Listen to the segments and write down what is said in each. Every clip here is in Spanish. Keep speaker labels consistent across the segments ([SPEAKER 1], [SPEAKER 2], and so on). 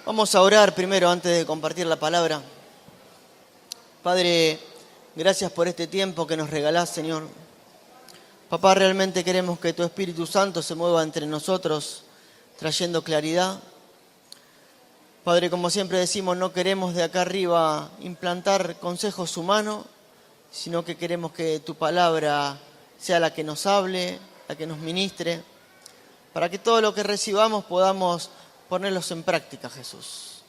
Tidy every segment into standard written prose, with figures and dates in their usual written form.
[SPEAKER 1] Vamos a orar primero antes de compartir la palabra. Padre, gracias por este tiempo que nos regalás, Señor. Papá, realmente queremos que tu Espíritu Santo se mueva entre nosotros, trayendo claridad. Padre, como siempre decimos, no queremos de acá arriba implantar consejos humanos, sino que queremos que tu palabra sea la que nos hable, la que nos ministre, para que todo lo que recibamos podamos ponerlos en práctica, Jesús.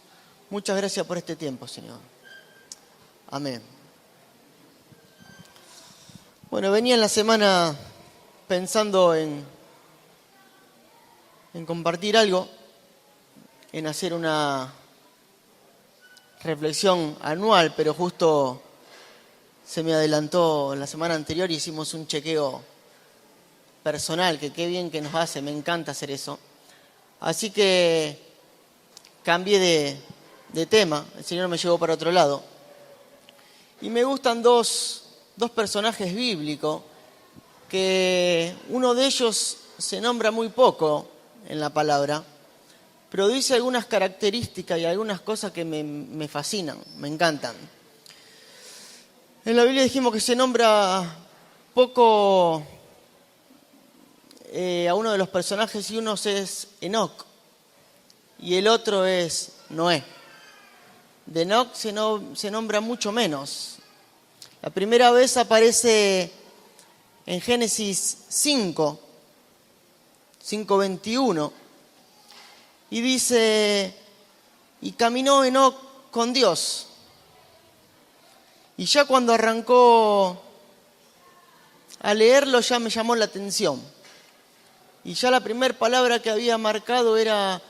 [SPEAKER 1] Muchas gracias por este tiempo, Señor. Amén. Bueno, venía en la semana pensando en compartir algo, en hacer una reflexión anual, pero justo se me adelantó la semana anterior y hicimos un chequeo personal, que qué bien que nos hace, me encanta hacer eso. Así que cambié de tema, el Señor me llevó para otro lado. Y me gustan dos personajes bíblicos, que uno de ellos se nombra muy poco en la palabra, pero dice algunas características y algunas cosas que me fascinan, me encantan. En la Biblia dijimos que se nombra poco a uno de los personajes, y uno es Enoc y el otro es Noé. De Enoc se nombra mucho menos. La primera vez aparece en Génesis 5:21, y dice: y caminó Enoc con Dios. Y ya cuando arrancó a leerlo ya me llamó la atención. Y ya la primera palabra que había marcado era: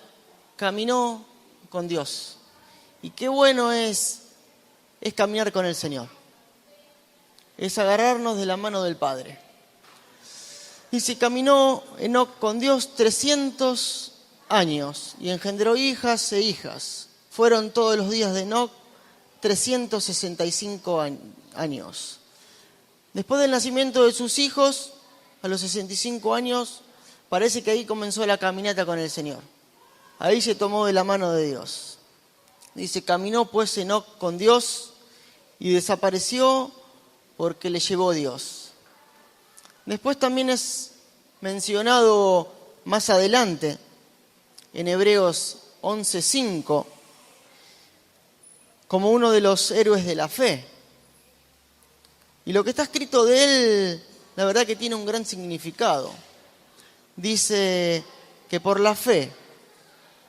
[SPEAKER 1] caminó con Dios. Y qué bueno es caminar con el Señor. Es agarrarnos de la mano del Padre. Dice: caminó Enoc con Dios 300 años y engendró hijas e hijas. Fueron todos los días de Enoc 365 años. Después del nacimiento de sus hijos, a los 65 años, parece que ahí comenzó la caminata con el Señor. Ahí se tomó de la mano de Dios. Dice: caminó pues Enoc con Dios y desapareció porque le llevó Dios. Después también es mencionado más adelante, en Hebreos 11:5, como uno de los héroes de la fe. Y lo que está escrito de él, la verdad que tiene un gran significado. Dice que por la fe,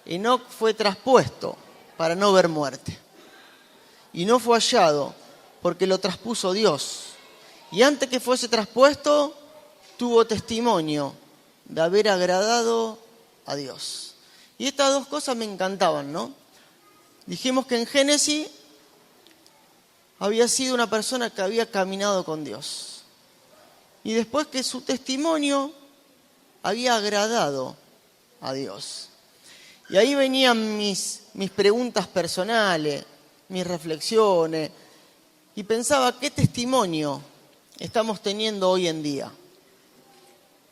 [SPEAKER 1] Enoc fue traspuesto para no ver muerte. Y no fue hallado porque lo traspuso Dios. Y antes que fuese traspuesto, tuvo testimonio de haber agradado a Dios. Y estas dos cosas me encantaban, ¿no? Dijimos que en Génesis había sido una persona que había caminado con Dios. Y después que su testimonio había agradado a Dios. Y ahí venían mis preguntas personales, mis reflexiones. Y pensaba: ¿qué testimonio estamos teniendo hoy en día?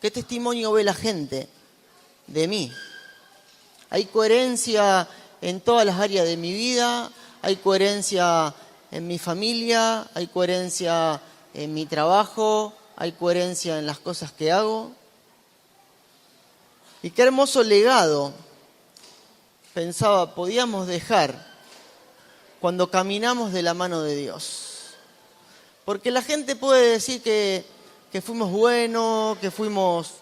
[SPEAKER 1] ¿Qué testimonio ve la gente de mí? ¿Hay coherencia en todas las áreas de mi vida? ¿Hay coherencia en mi familia? ¿Hay coherencia en mi trabajo? ¿Hay coherencia en las cosas que hago? Y qué hermoso legado, pensaba, podíamos dejar cuando caminamos de la mano de Dios. Porque la gente puede decir que fuimos buenos, que fuimos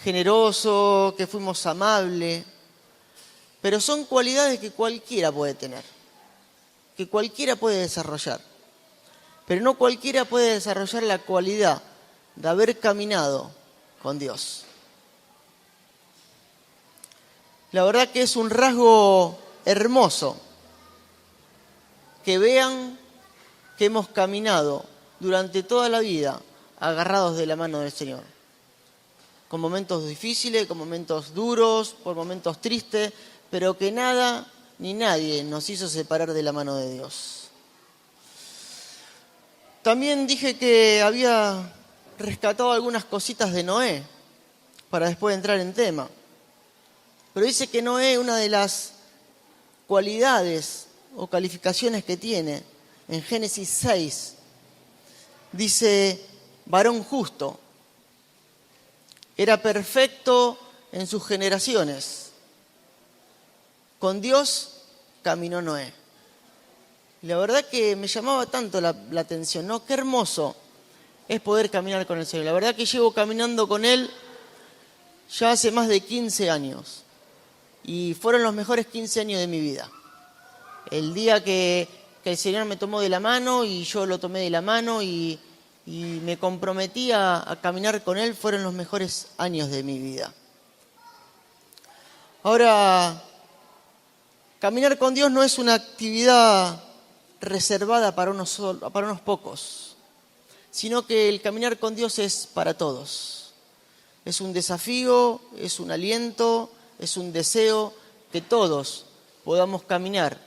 [SPEAKER 1] generosos, que fuimos amables, pero son cualidades que cualquiera puede tener, que cualquiera puede desarrollar. Pero no cualquiera puede desarrollar la cualidad de haber caminado con Dios. La verdad que es un rasgo hermoso que vean que hemos caminado durante toda la vida agarrados de la mano del Señor. Con momentos difíciles, con momentos duros, por momentos tristes, pero que nada ni nadie nos hizo separar de la mano de Dios. También dije que había rescatado algunas cositas de Noé, para después entrar en tema. Pero dice que Noé, una de las cualidades o calificaciones que tiene. En Génesis 6 dice, varón justo, era perfecto en sus generaciones. Con Dios caminó Noé. Y la verdad que me llamaba tanto la atención, ¿no? Qué hermoso es poder caminar con el Señor. La verdad que llevo caminando con Él ya hace más de 15 años. Y fueron los mejores 15 años de mi vida. El día que el Señor me tomó de la mano y yo lo tomé de la mano y me comprometí a caminar con Él, fueron los mejores años de mi vida. Ahora, caminar con Dios no es una actividad reservada para unos pocos, sino que el caminar con Dios es para todos. Es un desafío, es un aliento, es un deseo que todos podamos caminar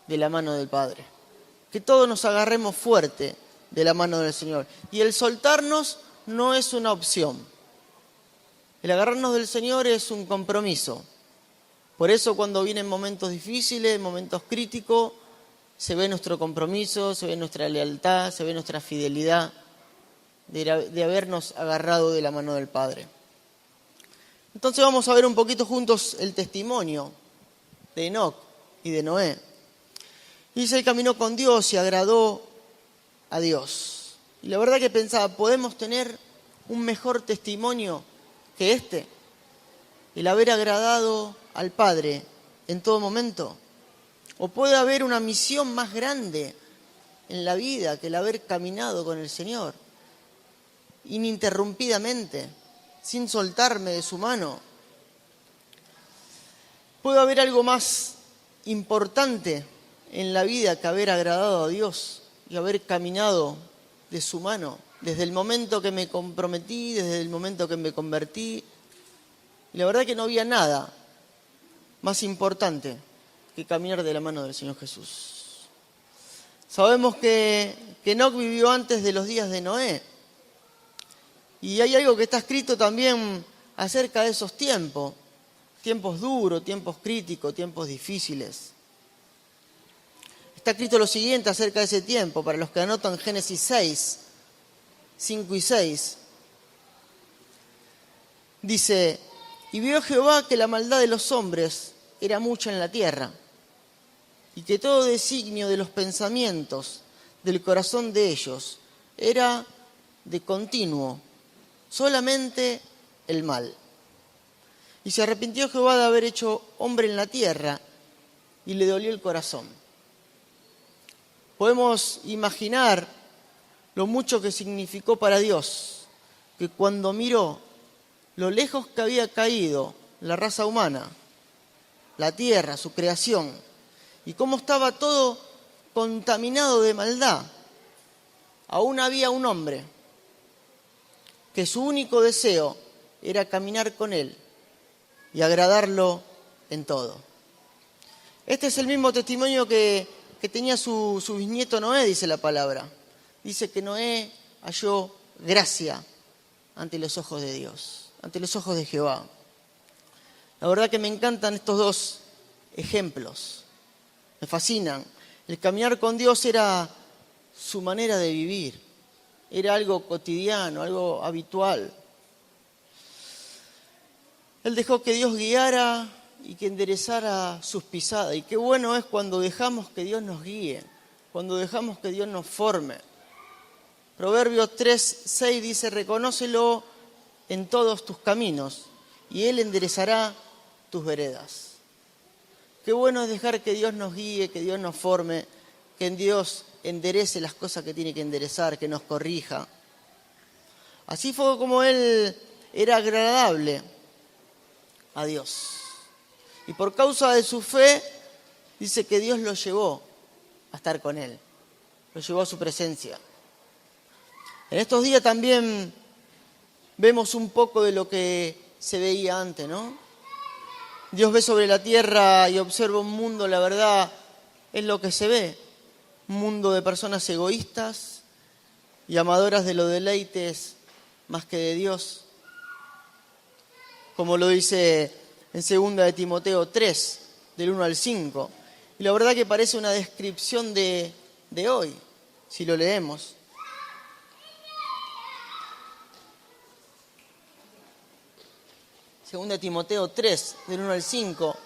[SPEAKER 1] de la mano del Padre. Que todos nos agarremos fuerte de la mano del Señor. Y el soltarnos no es una opción. El agarrarnos del Señor es un compromiso. Por eso cuando vienen momentos difíciles, momentos críticos, se ve nuestro compromiso, se ve nuestra lealtad, se ve nuestra fidelidad de habernos agarrado de la mano del Padre. Entonces vamos a ver un poquito juntos el testimonio de Enoc y de Noé. Dice, él caminó con Dios y agradó a Dios. Y la verdad que pensaba, ¿podemos tener un mejor testimonio que este? El haber agradado al Padre en todo momento. ¿O puede haber una misión más grande en la vida que el haber caminado con el Señor? Ininterrumpidamente, sin soltarme de su mano. ¿Puede haber algo más importante en la vida que haber agradado a Dios y haber caminado de su mano? Desde el momento que me comprometí, desde el momento que me convertí. Y la verdad que no había nada más importante que caminar de la mano del Señor Jesús. Sabemos que Enoc vivió antes de los días de Noé. Y hay algo que está escrito también acerca de esos tiempos. Tiempos duros, tiempos críticos, tiempos difíciles. Está escrito lo siguiente acerca de ese tiempo, para los que anotan Génesis 6, 5 y 6. Dice, y vio Jehová que la maldad de los hombres era mucha en la tierra, y que todo designio de los pensamientos del corazón de ellos era de continuo, solamente el mal. Y se arrepintió Jehová de haber hecho hombre en la tierra, y le dolió el corazón. Podemos imaginar lo mucho que significó para Dios, que cuando miró lo lejos que había caído la raza humana, la tierra, su creación, y cómo estaba todo contaminado de maldad, aún había un hombre que su único deseo era caminar con él y agradarlo en todo. Este es el mismo testimonio que tenía su bisnieto Noé, dice la palabra. Dice que Noé halló gracia ante los ojos de Dios, ante los ojos de Jehová. La verdad que me encantan estos dos ejemplos, me fascinan. El caminar con Dios era su manera de vivir, era algo cotidiano, algo habitual. Él dejó que Dios guiara y que enderezara sus pisadas. Y qué bueno es cuando dejamos que Dios nos guíe, cuando dejamos que Dios nos forme. Proverbios 3:6 dice, reconócelo en todos tus caminos y Él enderezará tus veredas. Qué bueno es dejar que Dios nos guíe, que Dios nos forme, que en Dios enderece las cosas que tiene que enderezar, que nos corrija. Así fue como Él era agradable a Dios. Y por causa de su fe, dice que Dios lo llevó a estar con Él, lo llevó a su presencia. En estos días también vemos un poco de lo que se veía antes, ¿no? Dios ve sobre la tierra y observa un mundo, la verdad, es lo que se ve. Un mundo de personas egoístas y amadoras de los deleites más que de Dios. Como lo dice en 2 de Timoteo 3, del 1 al 5. Y la verdad que parece una descripción de hoy, si lo leemos. Segunda Timoteo 3, del 1 al 5.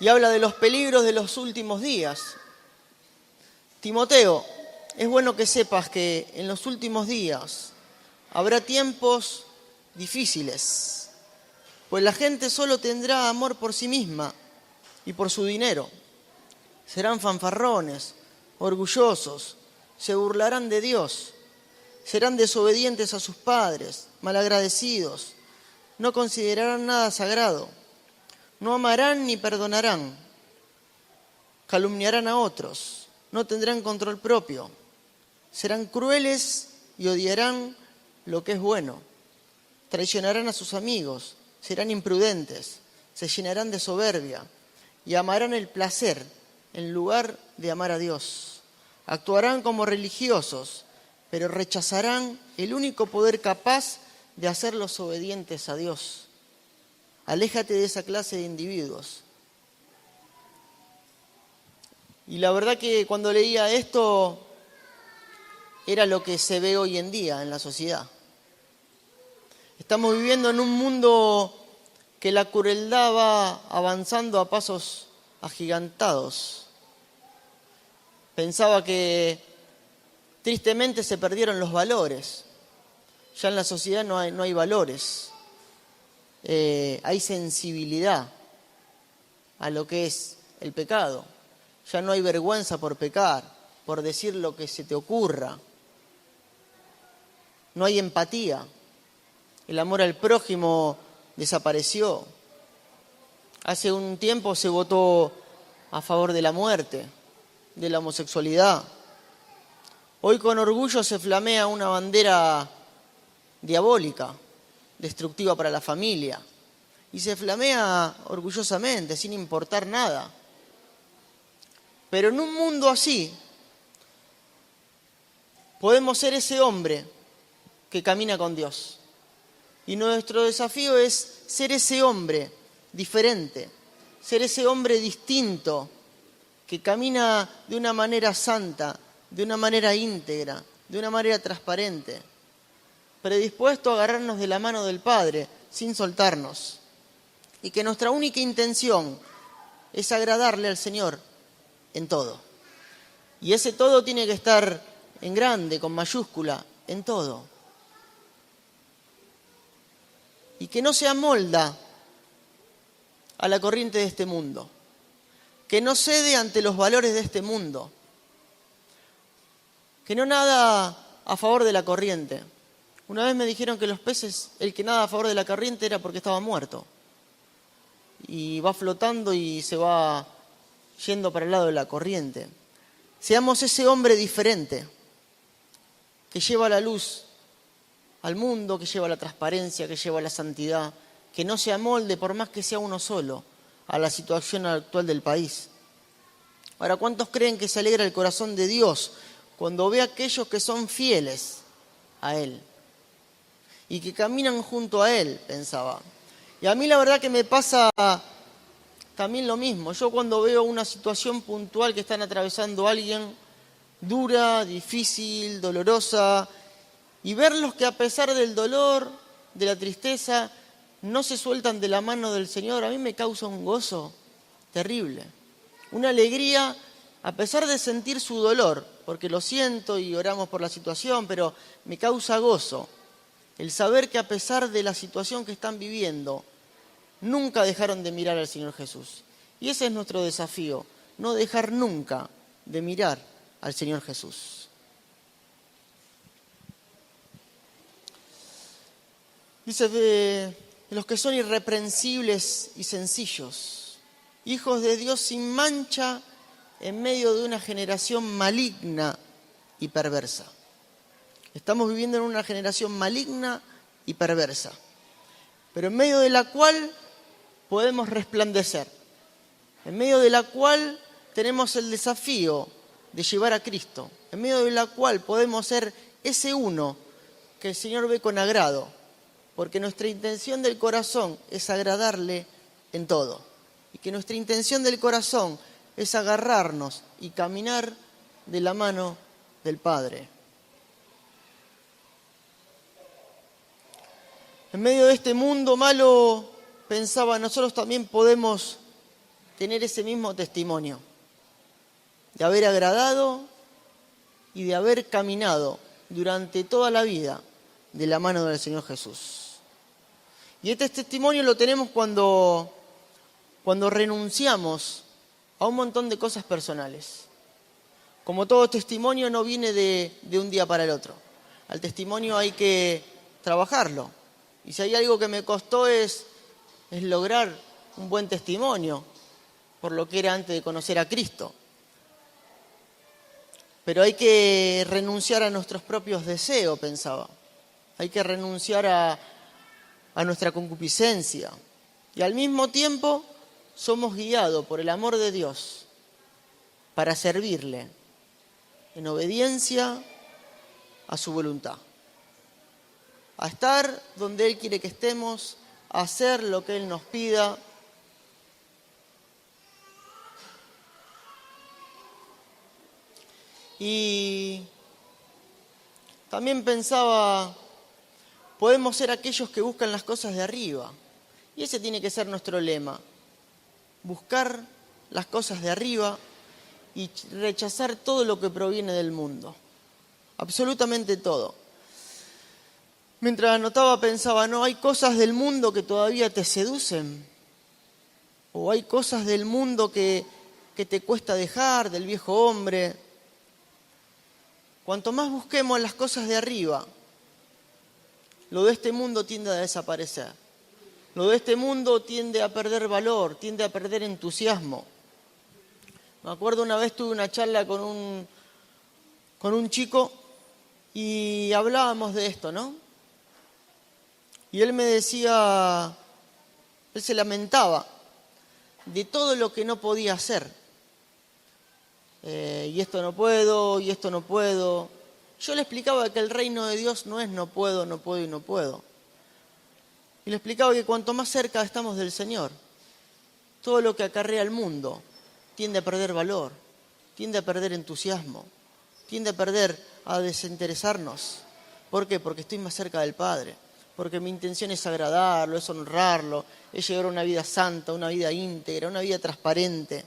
[SPEAKER 1] Y habla de los peligros de los últimos días. Timoteo, es bueno que sepas que en los últimos días habrá tiempos difíciles, pues la gente solo tendrá amor por sí misma y por su dinero. Serán fanfarrones, orgullosos, se burlarán de Dios, serán desobedientes a sus padres, malagradecidos, no considerarán nada sagrado, no amarán ni perdonarán, calumniarán a otros, no tendrán control propio, serán crueles y odiarán lo que es bueno, traicionarán a sus amigos, serán imprudentes, se llenarán de soberbia y amarán el placer en lugar de amar a Dios. Actuarán como religiosos, pero rechazarán el único poder capaz de hacerlos obedientes a Dios. Aléjate de esa clase de individuos. Y la verdad que cuando leía esto, era lo que se ve hoy en día en la sociedad. Estamos viviendo en un mundo que la crueldad va avanzando a pasos agigantados. Pensaba que tristemente se perdieron los valores. Ya en la sociedad no hay valores. Hay sensibilidad a lo que es el pecado. Ya no hay vergüenza por pecar, por decir lo que se te ocurra. No hay empatía. El amor al prójimo desapareció. Hace un tiempo se votó a favor de la muerte, de la homosexualidad. Hoy con orgullo se flamea una bandera diabólica, destructiva para la familia. Y se flamea orgullosamente, sin importar nada. Pero en un mundo así, podemos ser ese hombre que camina con Dios. Y nuestro desafío es ser ese hombre diferente, ser ese hombre distinto, que camina de una manera santa, de una manera íntegra, de una manera transparente, predispuesto a agarrarnos de la mano del Padre sin soltarnos. Y que nuestra única intención es agradarle al Señor en todo. Y ese todo tiene que estar en grande, con mayúscula, en todo. Y que no se amolda a la corriente de este mundo, que no cede ante los valores de este mundo, que no nada a favor de la corriente. Una vez me dijeron que los peces, el que nada a favor de la corriente era porque estaba muerto. Y va flotando y se va yendo para el lado de la corriente. Seamos ese hombre diferente, que lleva la luz al mundo, que lleva la transparencia, que lleva la santidad, que no se amolde, por más que sea uno solo, a la situación actual del país. Ahora, ¿cuántos creen que se alegra el corazón de Dios cuando ve a aquellos que son fieles a Él y que caminan junto a Él? Pensaba. Y a mí la verdad que me pasa también lo mismo. Yo cuando veo una situación puntual que están atravesando a alguien dura, difícil, dolorosa, y verlos que a pesar del dolor, de la tristeza, no se sueltan de la mano del Señor, a mí me causa un gozo terrible. Una alegría a pesar de sentir su dolor, porque lo siento y oramos por la situación, pero me causa gozo el saber que a pesar de la situación que están viviendo, nunca dejaron de mirar al Señor Jesús. Y ese es nuestro desafío, no dejar nunca de mirar al Señor Jesús. Dice de los que son irreprensibles y sencillos, hijos de Dios sin mancha en medio de una generación maligna y perversa. Estamos viviendo en una generación maligna y perversa, pero en medio de la cual podemos resplandecer, en medio de la cual tenemos el desafío de llevar a Cristo, en medio de la cual podemos ser ese uno que el Señor ve con agrado, porque nuestra intención del corazón es agradarle en todo. y que nuestra intención del corazón es agarrarnos y caminar de la mano del Padre. En medio de este mundo malo, pensaba, nosotros también podemos tener ese mismo testimonio, de haber agradado y de haber caminado durante toda la vida de la mano del Señor Jesús. Y este testimonio lo tenemos cuando renunciamos a un montón de cosas personales. Como todo testimonio no viene de un día para el otro. Al testimonio hay que trabajarlo. Y si hay algo que me costó es lograr un buen testimonio, por lo que era antes de conocer a Cristo. Pero hay que renunciar a nuestros propios deseos, pensaba. Hay que renunciar a nuestra concupiscencia. Y al mismo tiempo somos guiados por el amor de Dios para servirle en obediencia a su voluntad. A estar donde Él quiere que estemos, a hacer lo que Él nos pida. Y también pensaba, podemos ser aquellos que buscan las cosas de arriba. Y ese tiene que ser nuestro lema. Buscar las cosas de arriba y rechazar todo lo que proviene del mundo. Absolutamente todo. Mientras anotaba pensaba, no, hay cosas del mundo que todavía te seducen. O hay cosas del mundo que te cuesta dejar, del viejo hombre. Cuanto más busquemos las cosas de arriba, lo de este mundo tiende a desaparecer. Lo de este mundo tiende a perder valor, tiende a perder entusiasmo. Me acuerdo una vez tuve una charla con un chico y hablábamos de esto, ¿no? Y él me decía, él se lamentaba de todo lo que no podía hacer. Y esto no puedo, y esto no puedo. Yo le explicaba que el reino de Dios no es no puedo, no puedo y no puedo. Y le explicaba que cuanto más cerca estamos del Señor, todo lo que acarrea el mundo tiende a perder valor, tiende a perder entusiasmo, tiende a desinteresarnos. ¿Por qué? Porque estoy más cerca del Padre, porque mi intención es agradarlo, es honrarlo, es llevar una vida santa, una vida íntegra, una vida transparente.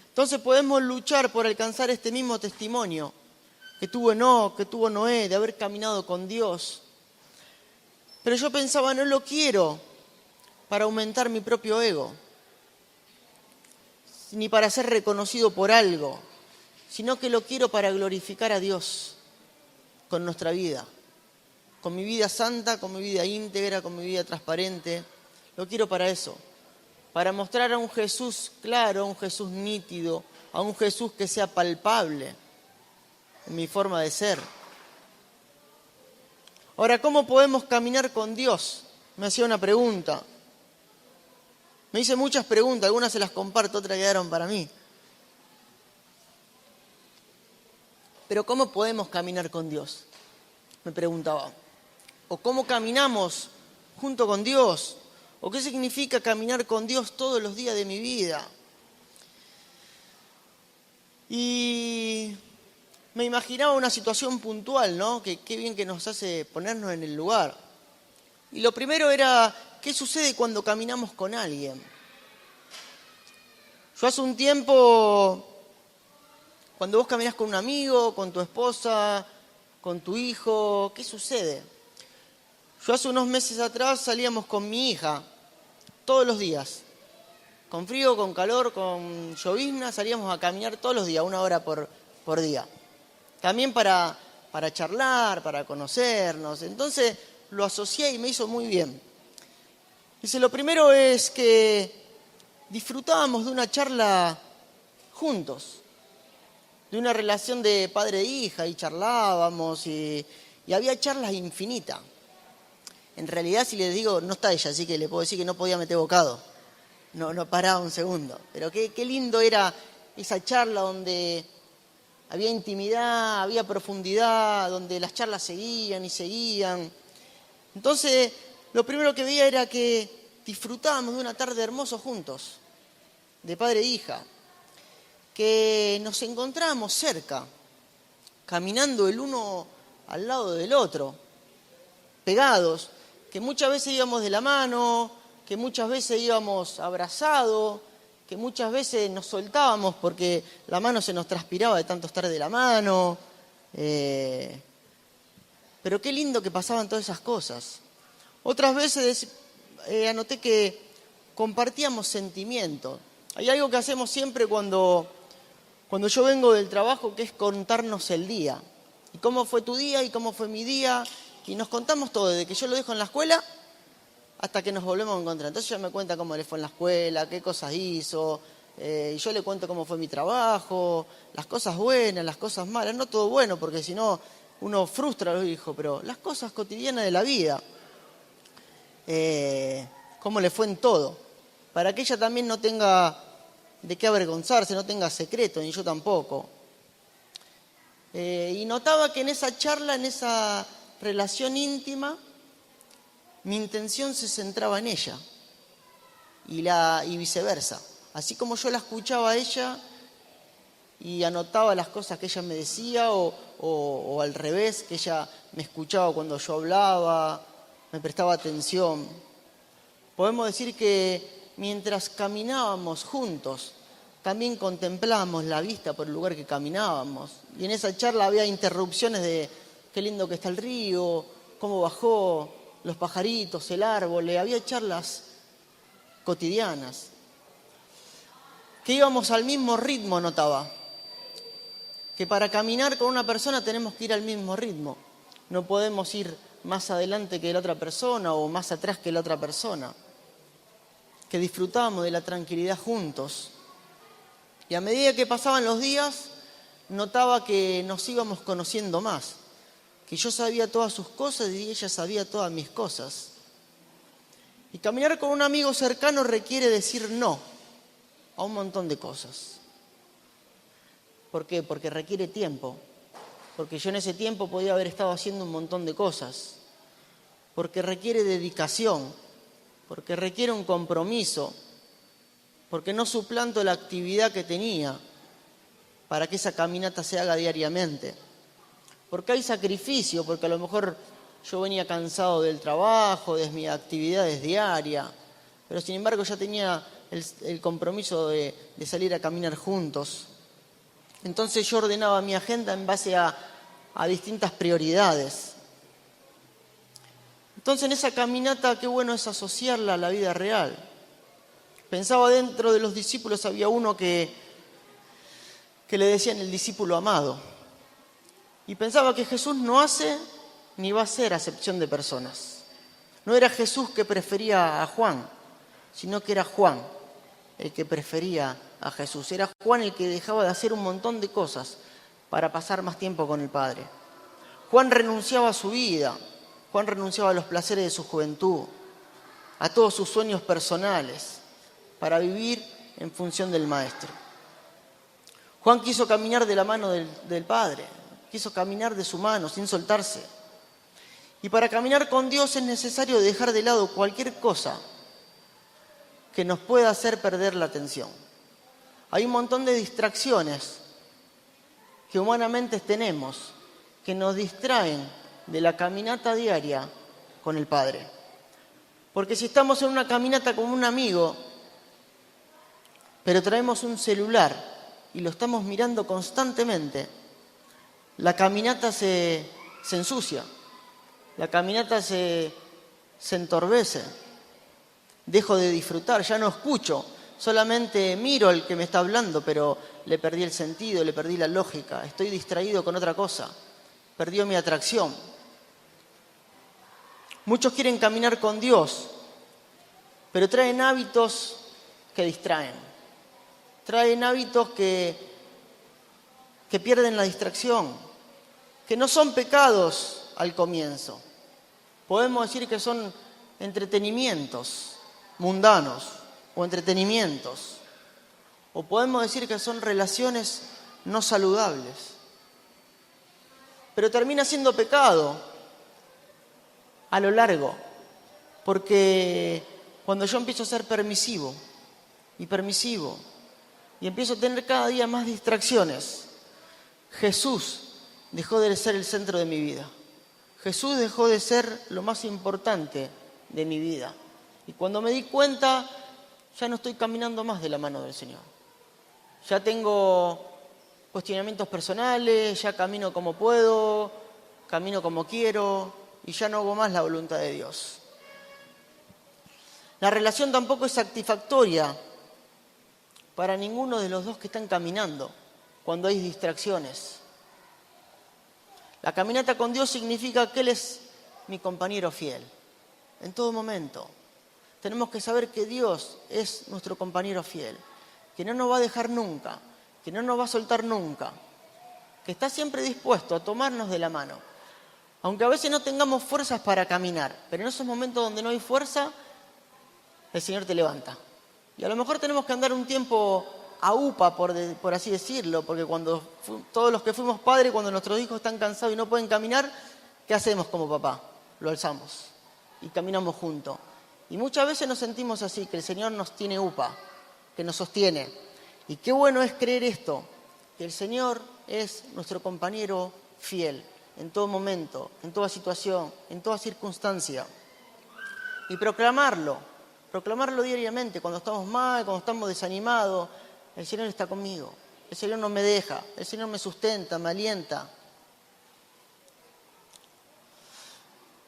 [SPEAKER 1] Entonces podemos luchar por alcanzar este mismo testimonio que tuvo Enoc, que tuvo Noé, de haber caminado con Dios. Pero yo pensaba, no lo quiero para aumentar mi propio ego, ni para ser reconocido por algo, sino que lo quiero para glorificar a Dios con nuestra vida, con mi vida santa, con mi vida íntegra, con mi vida transparente. Lo quiero para eso, para mostrar a un Jesús claro, a un Jesús nítido, a un Jesús que sea palpable en mi forma de ser. Ahora, ¿cómo podemos caminar con Dios? Me hacía una pregunta. Me hice muchas preguntas, algunas se las comparto, otras quedaron para mí. Pero ¿cómo podemos caminar con Dios? Me preguntaba. ¿O cómo caminamos junto con Dios? ¿O qué significa caminar con Dios todos los días de mi vida? Y me imaginaba una situación puntual, ¿no? Que qué bien que nos hace ponernos en el lugar. Y lo primero era, ¿qué sucede cuando caminamos con alguien? Yo hace un tiempo, cuando vos caminás con un amigo, con tu esposa, con tu hijo, ¿qué sucede? Yo hace unos meses atrás salíamos con mi hija, todos los días. Con frío, con calor, con llovizna, salíamos a caminar todos los días, 1 hora por día. También para charlar, para conocernos. Entonces lo asocié y me hizo muy bien. Dice, lo primero es que disfrutábamos de una charla juntos, de una relación de padre e hija, y charlábamos y había charlas infinitas. En realidad, si les digo, no está ella, así que le puedo decir que no podía meter bocado. No paraba un segundo. Pero qué lindo era esa charla donde había intimidad, había profundidad, donde las charlas seguían y seguían. Entonces, lo primero que veía era que disfrutábamos de una tarde hermosa juntos, de padre e hija, que nos encontrábamos cerca, caminando el uno al lado del otro, pegados, que muchas veces íbamos de la mano, que muchas veces íbamos abrazados, que muchas veces nos soltábamos porque la mano se nos transpiraba de tanto estar de la mano. Pero qué lindo que pasaban todas esas cosas. Otras veces anoté que compartíamos sentimientos. Hay algo que hacemos siempre cuando yo vengo del trabajo, que es contarnos el día. ¿Y cómo fue tu día? ¿Y cómo fue mi día? Y nos contamos todo, desde que yo lo dejo en la escuela hasta que nos volvemos a encontrar. Entonces ella me cuenta cómo le fue en la escuela, qué cosas hizo, y yo le cuento cómo fue mi trabajo, las cosas buenas, las cosas malas. No todo bueno, porque si no uno frustra a los hijos, pero las cosas cotidianas de la vida. Cómo le fue en todo. Para que ella también no tenga de qué avergonzarse, no tenga secreto, ni yo tampoco. Y notaba que en esa charla, en esa relación íntima, mi intención se centraba en ella y viceversa. Así como yo la escuchaba a ella y anotaba las cosas que ella me decía o al revés, que ella me escuchaba cuando yo hablaba, me prestaba atención. Podemos decir que mientras caminábamos juntos, también contemplábamos la vista por el lugar que caminábamos. Y en esa charla había interrupciones de qué lindo que está el río, cómo bajó, los pajaritos, el árbol. Había charlas cotidianas. Que íbamos al mismo ritmo, notaba. Que para caminar con una persona tenemos que ir al mismo ritmo. No podemos ir más adelante que la otra persona o más atrás que la otra persona. Que disfrutábamos de la tranquilidad juntos. Y a medida que pasaban los días, notaba que nos íbamos conociendo más. Que yo sabía todas sus cosas y ella sabía todas mis cosas. Y caminar con un amigo cercano requiere decir no a un montón de cosas. ¿Por qué? Porque requiere tiempo. Porque yo en ese tiempo podía haber estado haciendo un montón de cosas. Porque requiere dedicación. Porque requiere un compromiso. Porque no suplanto la actividad que tenía para que esa caminata se haga diariamente. Porque hay sacrificio, porque a lo mejor yo venía cansado del trabajo, de mis actividades diarias, pero sin embargo ya tenía el compromiso de salir a caminar juntos. Entonces yo ordenaba mi agenda en base a distintas prioridades. Entonces en esa caminata qué bueno es asociarla a la vida real. Pensaba dentro de los discípulos había uno que le decían el discípulo amado. Y pensaba que Jesús no hace ni va a hacer acepción de personas. No era Jesús que prefería a Juan, sino que era Juan el que prefería a Jesús. Era Juan el que dejaba de hacer un montón de cosas para pasar más tiempo con el Padre. Juan renunciaba a su vida, Juan renunciaba a los placeres de su juventud, a todos sus sueños personales, para vivir en función del Maestro. Juan quiso caminar de la mano del Padre, quiso caminar de su mano sin soltarse. Y para caminar con Dios es necesario dejar de lado cualquier cosa que nos pueda hacer perder la atención. Hay un montón de distracciones que humanamente tenemos que nos distraen de la caminata diaria con el Padre. Porque si estamos en una caminata con un amigo, pero traemos un celular y lo estamos mirando constantemente, la caminata se ensucia, la caminata se entorpece, dejo de disfrutar, ya no escucho, solamente miro al que me está hablando, pero le perdí el sentido, le perdí la lógica, estoy distraído con otra cosa, perdió mi atracción. Muchos quieren caminar con Dios, pero traen hábitos que distraen, traen hábitos que pierden la distracción, que no son pecados al comienzo. Podemos decir que son entretenimientos mundanos o entretenimientos. O podemos decir que son relaciones no saludables. Pero termina siendo pecado a lo largo, porque Cuando yo empiezo a ser permisivo y permisivo y empiezo a tener cada día más distracciones, Jesús dejó de ser el centro de mi vida. Jesús dejó de ser lo más importante de mi vida. Y cuando me di cuenta, ya no estoy caminando más de la mano del Señor. Ya tengo cuestionamientos personales, ya camino como puedo, camino como quiero y ya no hago más la voluntad de Dios. La relación tampoco es satisfactoria para ninguno de los dos que están caminando cuando hay distracciones. La caminata con Dios significa que Él es mi compañero fiel en todo momento. Tenemos que saber que Dios es nuestro compañero fiel, que no nos va a dejar nunca, que no nos va a soltar nunca, que está siempre dispuesto a tomarnos de la mano. Aunque a veces no tengamos fuerzas para caminar, pero en esos momentos donde no hay fuerza, el Señor te levanta. Y a lo mejor tenemos que andar un tiempo a upa, por así decirlo, porque cuando todos los que fuimos padres, cuando nuestros hijos están cansados y no pueden caminar, ¿qué hacemos como papá? Lo alzamos y caminamos juntos. Y muchas veces nos sentimos así, que el Señor nos tiene upa, que nos sostiene. Y qué bueno es creer esto, que el Señor es nuestro compañero fiel en todo momento, en toda situación, en toda circunstancia. Y proclamarlo diariamente, cuando estamos mal, cuando estamos desanimados, el Señor está conmigo, el Señor no me deja, el Señor me sustenta, me alienta.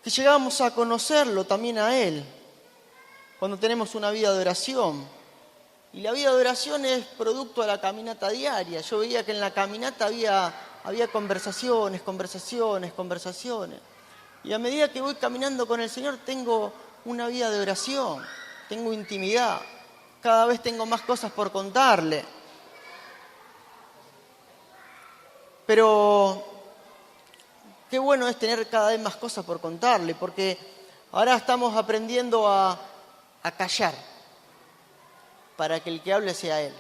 [SPEAKER 1] Que llegamos a conocerlo también a Él, cuando tenemos una vida de oración. Y la vida de oración es producto de la caminata diaria. Yo veía que en la caminata había conversaciones. Y a medida que voy caminando con el Señor tengo una vida de oración, tengo intimidad. Cada vez tengo más cosas por contarle. Pero qué bueno es tener cada vez más cosas por contarle, porque ahora estamos aprendiendo a callar para que el que hable sea Él.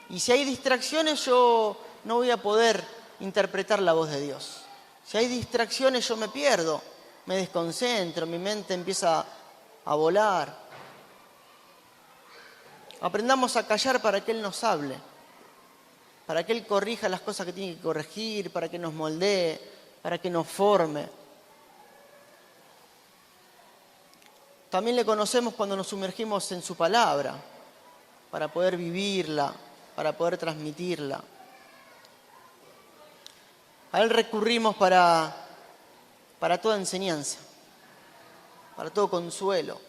[SPEAKER 1] Y si hay distracciones, yo no voy a poder interpretar la voz de Dios. Si hay distracciones, yo me pierdo, me desconcentro, mi mente empieza a volar. Aprendamos a callar para que Él nos hable, para que Él corrija las cosas que tiene que corregir, para que nos moldee, para que nos forme. También le conocemos cuando nos sumergimos en su palabra, para poder vivirla, para poder transmitirla. A Él recurrimos para toda enseñanza, para todo consuelo,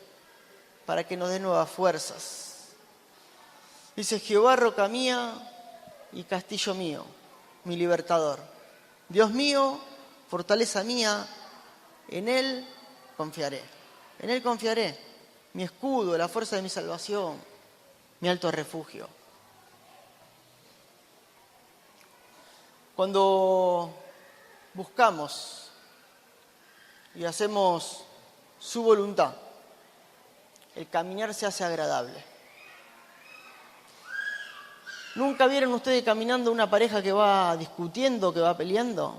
[SPEAKER 1] para que nos dé nuevas fuerzas. Dice: Jehová, roca mía y castillo mío, mi libertador. Dios mío, fortaleza mía, en Él confiaré. En Él confiaré, mi escudo, la fuerza de mi salvación, mi alto refugio. Cuando buscamos y hacemos su voluntad, el caminar se hace agradable. ¿Nunca vieron ustedes caminando una pareja que va discutiendo, que va peleando?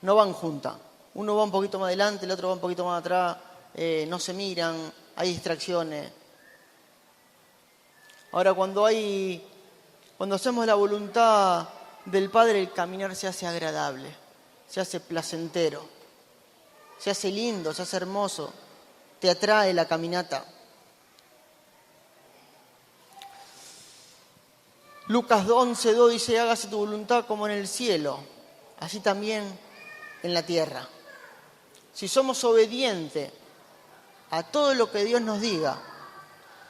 [SPEAKER 1] No van juntas. Uno va un poquito más adelante, el otro va un poquito más atrás, no se miran, hay distracciones. Ahora, cuando hacemos la voluntad del Padre, el caminar se hace agradable, se hace placentero, se hace lindo, se hace hermoso, te atrae la caminata. Lucas 11:2 dice: hágase tu voluntad como en el cielo, así también en la tierra. Si somos obedientes a todo lo que Dios nos diga,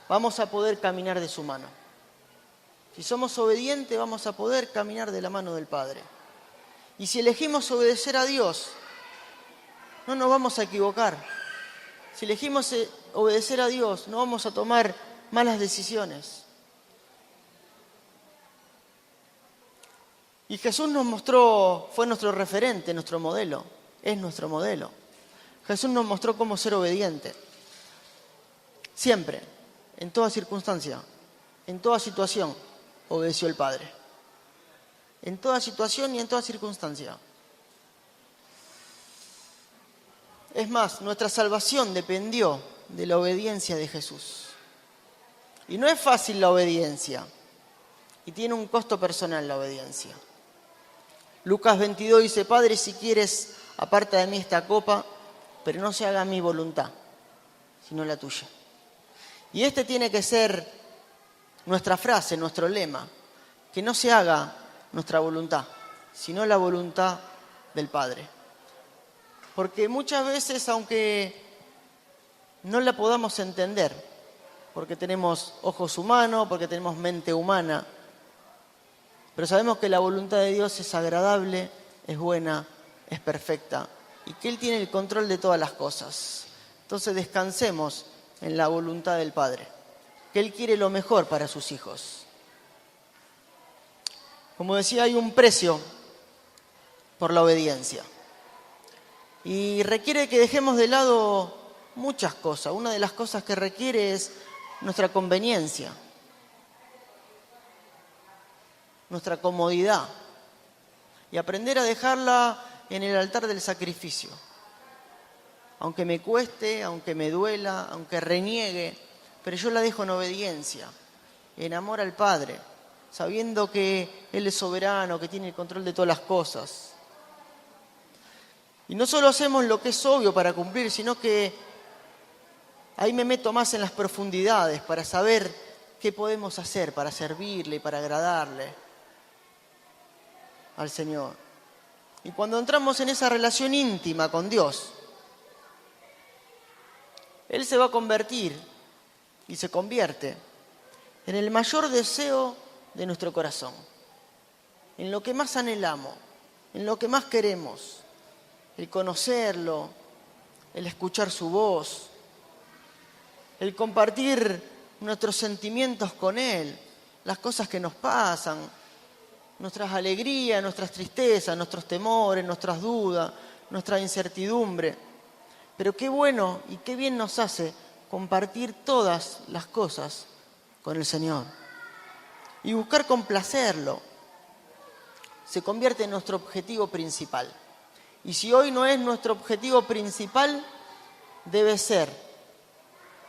[SPEAKER 1] vamos a poder caminar de su mano. Si somos obedientes, vamos a poder caminar de la mano del Padre. Y si elegimos obedecer a Dios, no nos vamos a equivocar. Si elegimos obedecer a Dios, no vamos a tomar malas decisiones. Y Jesús nos mostró, fue nuestro referente, nuestro modelo, es nuestro modelo. Jesús nos mostró cómo ser obediente. Siempre, en toda circunstancia, en toda situación, obedeció el Padre. En toda situación y en toda circunstancia. Es más, nuestra salvación dependió de la obediencia de Jesús. Y no es fácil la obediencia. Y tiene un costo personal la obediencia. Lucas 22 dice: Padre, si quieres, aparta de mí esta copa, pero no se haga mi voluntad, sino la tuya. Y este tiene que ser nuestra frase, nuestro lema: que no se haga nuestra voluntad, sino la voluntad del Padre. Porque muchas veces, aunque no la podamos entender, porque tenemos ojos humanos, porque tenemos mente humana, pero sabemos que la voluntad de Dios es agradable, es buena, es perfecta, y que Él tiene el control de todas las cosas. Entonces descansemos en la voluntad del Padre, que Él quiere lo mejor para sus hijos. Como decía, hay un precio por la obediencia. Y requiere que dejemos de lado muchas cosas. Una de las cosas que requiere es nuestra conveniencia, nuestra comodidad, y aprender a dejarla en el altar del sacrificio. Aunque me cueste, aunque me duela, aunque reniegue, pero yo la dejo en obediencia, en amor al Padre, sabiendo que Él es soberano, que tiene el control de todas las cosas. Y no solo hacemos lo que es obvio para cumplir, sino que ahí me meto más en las profundidades para saber qué podemos hacer para servirle y para agradarle al Señor. Y cuando entramos en esa relación íntima con Dios, Él se va a convertir y se convierte en el mayor deseo de nuestro corazón, en lo que más anhelamos, en lo que más queremos, el conocerlo, el escuchar su voz, el compartir nuestros sentimientos con Él, las cosas que nos pasan, nuestras alegrías, nuestras tristezas, nuestros temores, nuestras dudas, nuestra incertidumbre. Pero qué bueno y qué bien nos hace compartir todas las cosas con el Señor. Y buscar complacerlo se convierte en nuestro objetivo principal. Y si hoy no es nuestro objetivo principal, debe ser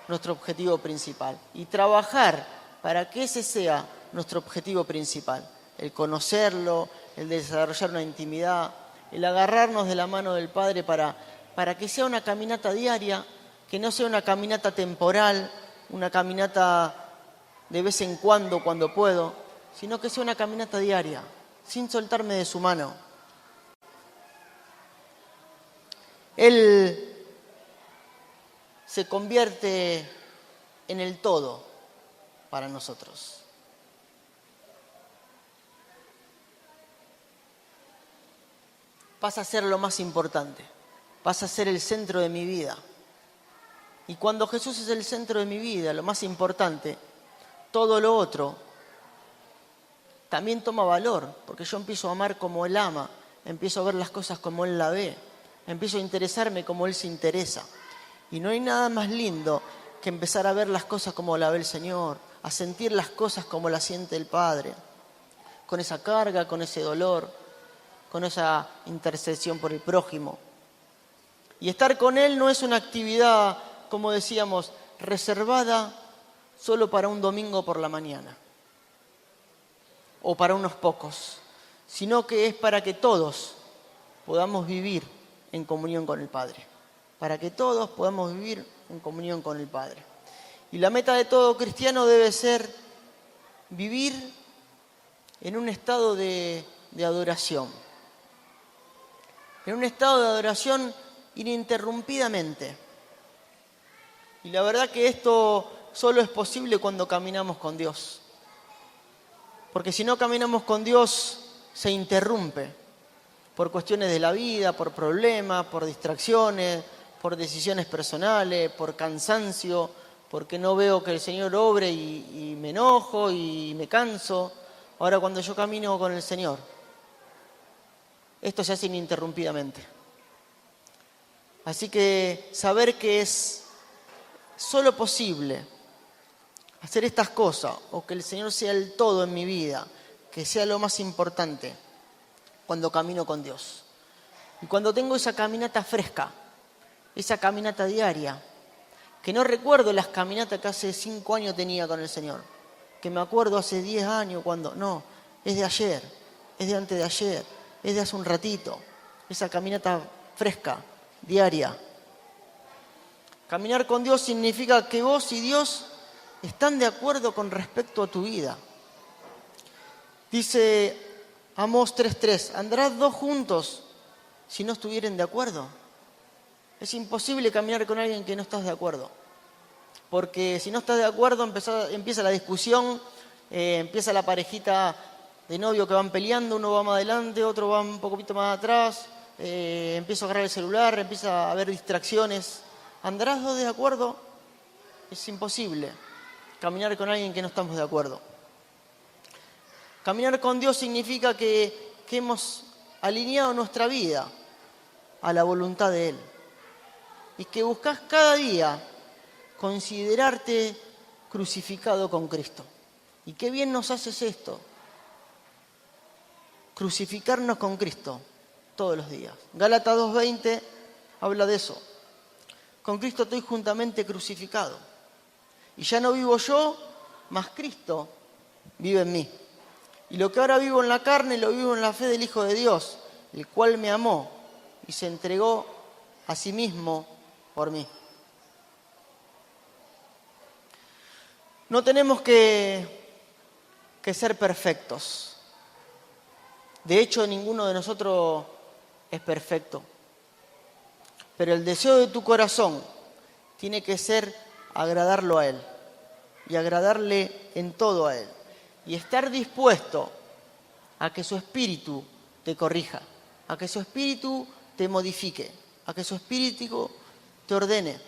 [SPEAKER 1] nuestro objetivo principal. Y trabajar para que ese sea nuestro objetivo principal. El conocerlo, el desarrollar una intimidad, el agarrarnos de la mano del Padre para que sea una caminata diaria, que no sea una caminata temporal, una caminata de vez en cuando puedo, sino que sea una caminata diaria, sin soltarme de su mano. Él se convierte en el todo para nosotros. Pasa a ser lo más importante, pasa a ser el centro de mi vida. Y cuando Jesús es el centro de mi vida, lo más importante, todo lo otro también toma valor, porque yo empiezo a amar como Él ama, empiezo a ver las cosas como Él la ve, empiezo a interesarme como Él se interesa. Y no hay nada más lindo que empezar a ver las cosas como la ve el Señor, a sentir las cosas como las siente el Padre, con esa carga, con ese dolor, con esa intercesión por el prójimo. Y estar con Él no es una actividad, como decíamos, reservada solo para un domingo por la mañana o para unos pocos, sino que es para que todos podamos vivir en comunión con el Padre, para que todos podamos vivir en comunión con el Padre. Y la meta de todo cristiano debe ser vivir en un estado de adoración, en un estado de adoración ininterrumpidamente. Y la verdad que esto solo es posible cuando caminamos con Dios. Porque si no caminamos con Dios, se interrumpe por cuestiones de la vida, por problemas, por distracciones, por decisiones personales, por cansancio, porque no veo que el Señor obre y me enojo y me canso. Ahora cuando yo camino con el Señor, esto se hace ininterrumpidamente. Así que saber que es solo posible hacer estas cosas, o que el Señor sea el todo en mi vida, que sea lo más importante, cuando camino con Dios. Y cuando tengo esa caminata fresca, esa caminata diaria, que no recuerdo las caminatas que hace 5 años tenía con el Señor, que me acuerdo hace 10 años cuando, no, es de ayer, es de antes de ayer, es de hace un ratito, esa caminata fresca, diaria. Caminar con Dios significa que vos y Dios están de acuerdo con respecto a tu vida. Dice Amós 3:3, ¿andarán 2 juntos si no estuvieren de acuerdo? Es imposible caminar con alguien que no estás de acuerdo. Porque si no estás de acuerdo empieza la discusión, empieza la parejita de novio que van peleando, uno va más adelante, otro va un poquito más atrás, empieza a agarrar el celular, empieza a haber distracciones. ¿Andarás 2 de acuerdo? Es imposible caminar con alguien que no estamos de acuerdo. Caminar con Dios significa que hemos alineado nuestra vida a la voluntad de Él. Y que buscas cada día considerarte crucificado con Cristo. Y qué bien nos haces esto, crucificarnos con Cristo todos los días. Gálatas 2:20 habla de eso. Con Cristo estoy juntamente crucificado. Y ya no vivo yo, mas Cristo vive en mí. Y lo que ahora vivo en la carne, lo vivo en la fe del Hijo de Dios, el cual me amó y se entregó a sí mismo por mí. No tenemos que ser perfectos. De hecho, ninguno de nosotros es perfecto. Pero el deseo de tu corazón tiene que ser agradarlo a Él y agradarle en todo a Él. Y estar dispuesto a que su espíritu te corrija, a que su espíritu te modifique, a que su espíritu te ordene.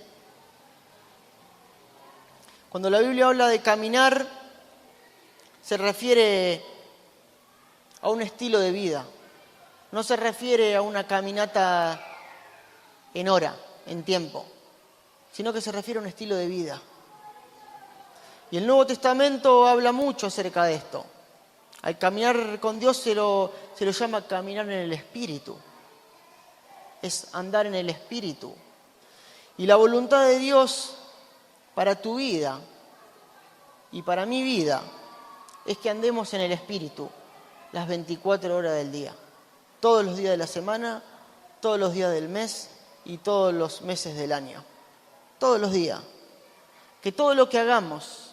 [SPEAKER 1] Cuando la Biblia habla de caminar, se refiere a un estilo de vida. No se refiere a una caminata en hora, en tiempo, sino que se refiere a un estilo de vida. Y el Nuevo Testamento habla mucho acerca de esto. Al caminar con Dios se lo llama caminar en el Espíritu. Es andar en el Espíritu. Y la voluntad de Dios para tu vida y para mi vida es que andemos en el Espíritu las 24 horas del día. Todos los días de la semana, todos los días del mes y todos los meses del año. Todos los días. Que todo lo que hagamos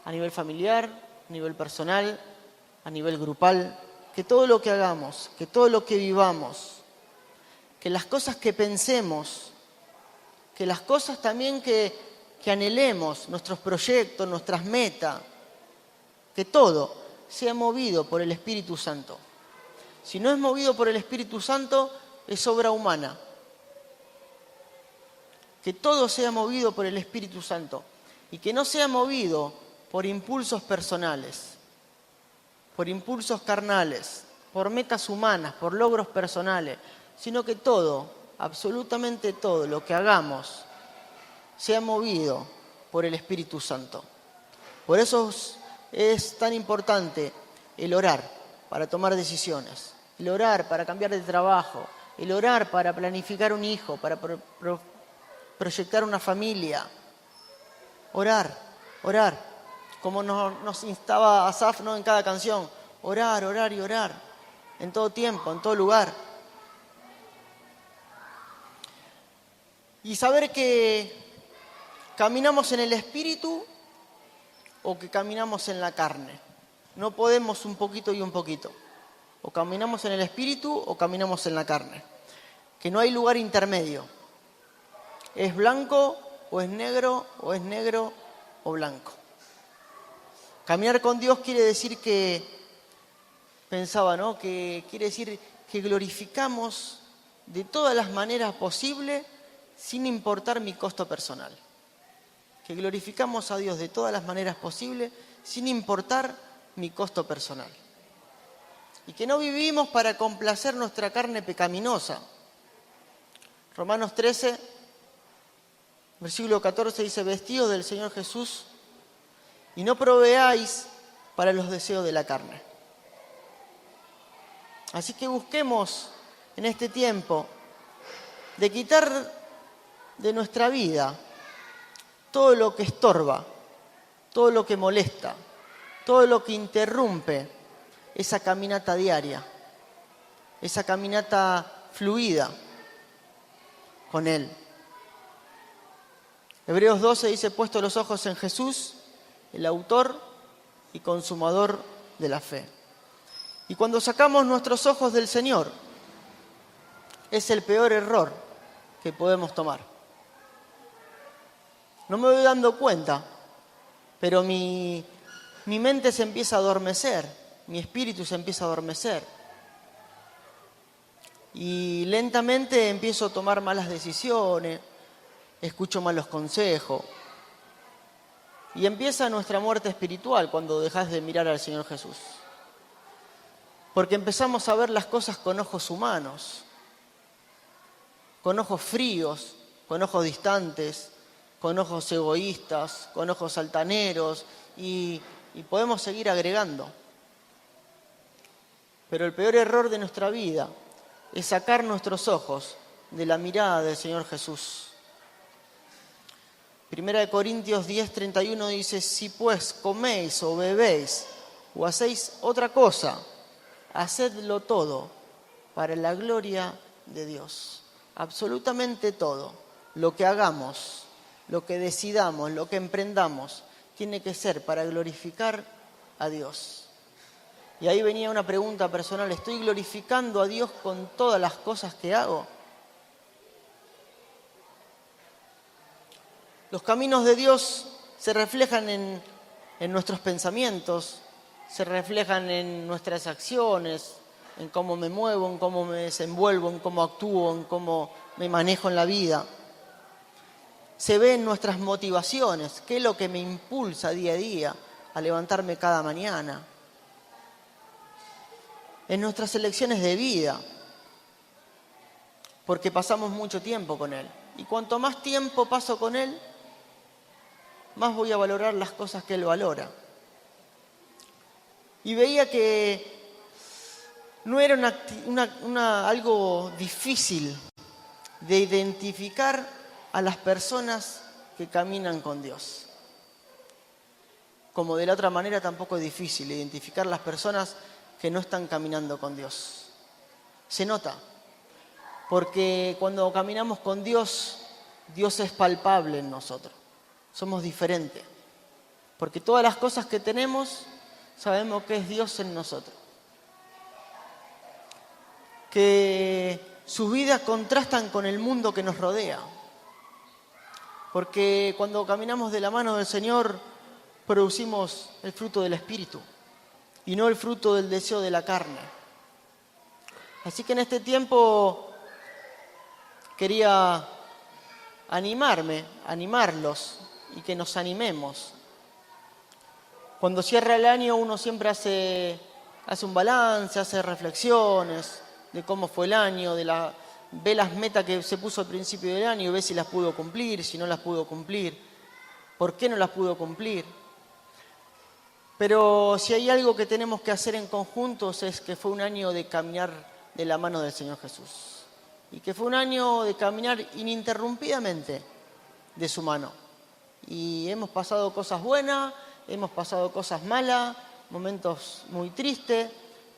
[SPEAKER 1] a nivel familiar, a nivel personal, a nivel grupal, que todo lo que hagamos, que todo lo que vivamos, que las cosas que pensemos, que las cosas también que anhelemos, nuestros proyectos, nuestras metas, que todo sea movido por el Espíritu Santo. Si no es movido por el Espíritu Santo, es obra humana. Que todo sea movido por el Espíritu Santo y que no sea movido por impulsos personales, por impulsos carnales, por metas humanas, por logros personales, sino que todo, absolutamente todo lo que hagamos, sea movido por el Espíritu Santo. Por eso es tan importante el orar para tomar decisiones, el orar para cambiar de trabajo, el orar para planificar un hijo, para proyectar una familia. Orar, como nos instaba Asaf, ¿no?, en cada canción. Orar, orar y orar, en todo tiempo, en todo lugar. Y saber que caminamos en el Espíritu o que caminamos en la carne. No podemos un poquito y un poquito. O caminamos en el Espíritu o caminamos en la carne. Que no hay lugar intermedio. Es blanco o es negro o blanco. Caminar con Dios quiere decir que, pensaba, ¿no?, que quiere decir que glorificamos de todas las maneras posibles sin importar mi costo personal. Que glorificamos a Dios de todas las maneras posibles sin importar mi costo personal. Y que no vivimos para complacer nuestra carne pecaminosa. Romanos 13, versículo 14 dice: vestidos del Señor Jesús y no proveáis para los deseos de la carne. Así que busquemos en este tiempo de quitar de nuestra vida todo lo que estorba, todo lo que molesta, todo lo que interrumpe esa caminata diaria, esa caminata fluida con Él. Hebreos 12 dice: puesto los ojos en Jesús, el autor y consumador de la fe. Y cuando sacamos nuestros ojos del Señor, es el peor error que podemos tomar. No me voy dando cuenta, pero mi mente se empieza a adormecer, mi espíritu se empieza a adormecer. Y lentamente empiezo a tomar malas decisiones, escucho malos consejos. Y empieza nuestra muerte espiritual cuando dejas de mirar al Señor Jesús. Porque empezamos a ver las cosas con ojos humanos, con ojos fríos, con ojos distantes, con ojos egoístas, con ojos altaneros, y podemos seguir agregando. Pero el peor error de nuestra vida es sacar nuestros ojos de la mirada del Señor Jesús. Primera de Corintios 10:31 dice: si pues coméis o bebéis o hacéis otra cosa, hacedlo todo para la gloria de Dios. Absolutamente todo. Lo que hagamos, lo que decidamos, lo que emprendamos, tiene que ser para glorificar a Dios. Y ahí venía una pregunta personal: ¿estoy glorificando a Dios con todas las cosas que hago? Los caminos de Dios se reflejan en nuestros pensamientos, se reflejan en nuestras acciones, en cómo me muevo, en cómo me desenvuelvo, en cómo actúo, en cómo me manejo en la vida. Se ve en nuestras motivaciones, qué es lo que me impulsa día a día a levantarme cada mañana. En nuestras elecciones de vida, porque pasamos mucho tiempo con Él. Y cuanto más tiempo paso con Él, más voy a valorar las cosas que Él valora. Y veía que no era algo difícil de identificar a las personas que caminan con Dios. Como de la otra manera tampoco es difícil identificar las personas que no están caminando con Dios. Se nota, porque cuando caminamos con Dios, Dios es palpable en nosotros. Somos diferentes, porque todas las cosas que tenemos sabemos que es Dios en nosotros. Que sus vidas contrastan con el mundo que nos rodea. Porque cuando caminamos de la mano del Señor, producimos el fruto del Espíritu y no el fruto del deseo de la carne. Así que en este tiempo quería animarlos y que nos animemos. Cuando cierra el año uno siempre hace un balance, hace reflexiones de cómo fue el año, ve las metas que se puso al principio del año y ve si las pudo cumplir, si no las pudo cumplir, por qué no las pudo cumplir. Pero si hay algo que tenemos que hacer en conjuntos es que fue un año de caminar de la mano del Señor Jesús. Y que fue un año de caminar ininterrumpidamente de su mano. Y hemos pasado cosas buenas, hemos pasado cosas malas, momentos muy tristes,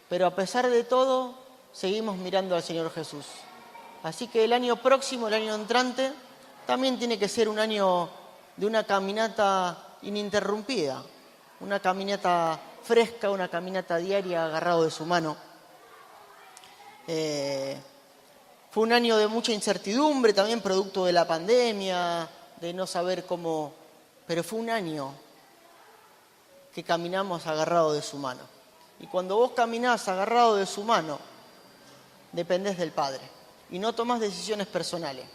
[SPEAKER 1] pero a pesar de todo, seguimos mirando al Señor Jesús. Así que el año próximo, el año entrante, también tiene que ser un año de una caminata ininterrumpida, una caminata fresca, una caminata diaria agarrado de su mano. Fue un año de mucha incertidumbre, también producto de la pandemia, de no saber cómo, pero fue un año que caminamos agarrado de su mano. Y cuando vos caminás agarrado de su mano, dependés del Padre y no tomás decisiones personales.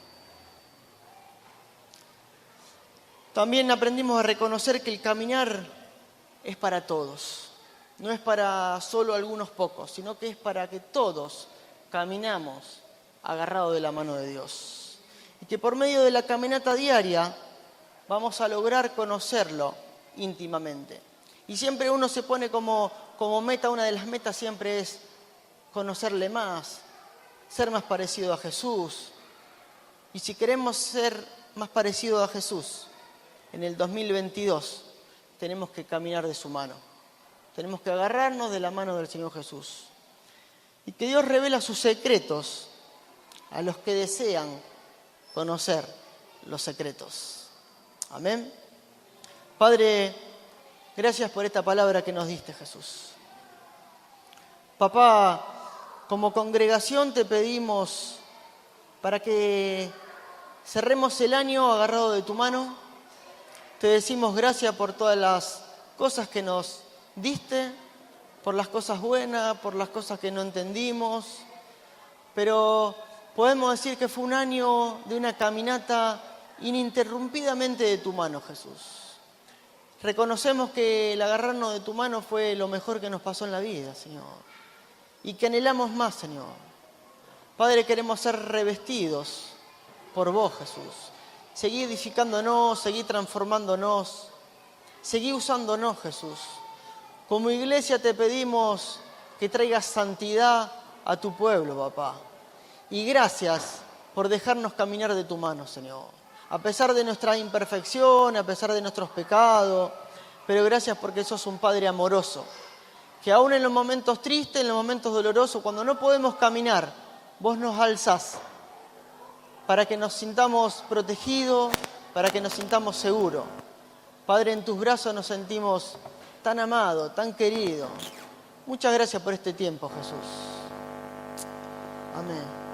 [SPEAKER 1] También aprendimos a reconocer que el caminar es para todos. No es para solo algunos pocos, sino que es para que todos caminamos agarrados de la mano de Dios. Y que por medio de la caminata diaria vamos a lograr conocerlo íntimamente. Y siempre uno se pone como meta, una de las metas siempre es conocerle más, ser más parecido a Jesús. Y si queremos ser más parecidos a Jesús en el 2022, tenemos que caminar de su mano. Tenemos que agarrarnos de la mano del Señor Jesús. Y que Dios revela sus secretos a los que desean conocer los secretos. Amén. Padre, gracias por esta palabra que nos diste, Jesús. Papá, como congregación te pedimos para que cerremos el año agarrado de tu mano. Te decimos gracias por todas las cosas que nos diste, por las cosas buenas, por las cosas que no entendimos, pero podemos decir que fue un año de una caminata ininterrumpidamente de tu mano, Jesús. Reconocemos que el agarrarnos de tu mano fue lo mejor que nos pasó en la vida, Señor, y que anhelamos más, Señor. Padre, queremos ser revestidos por vos, Jesús. Seguí edificándonos, seguí transformándonos, seguí usándonos, Jesús. Como iglesia te pedimos que traigas santidad a tu pueblo, papá. Y gracias por dejarnos caminar de tu mano, Señor. A pesar de nuestra imperfección, a pesar de nuestros pecados, pero gracias porque sos un Padre amoroso. Que aún en los momentos tristes, en los momentos dolorosos, cuando no podemos caminar, vos nos alzás para que nos sintamos protegidos, para que nos sintamos seguros. Padre, en tus brazos nos sentimos tan amados, tan queridos. Muchas gracias por este tiempo, Jesús. Amén.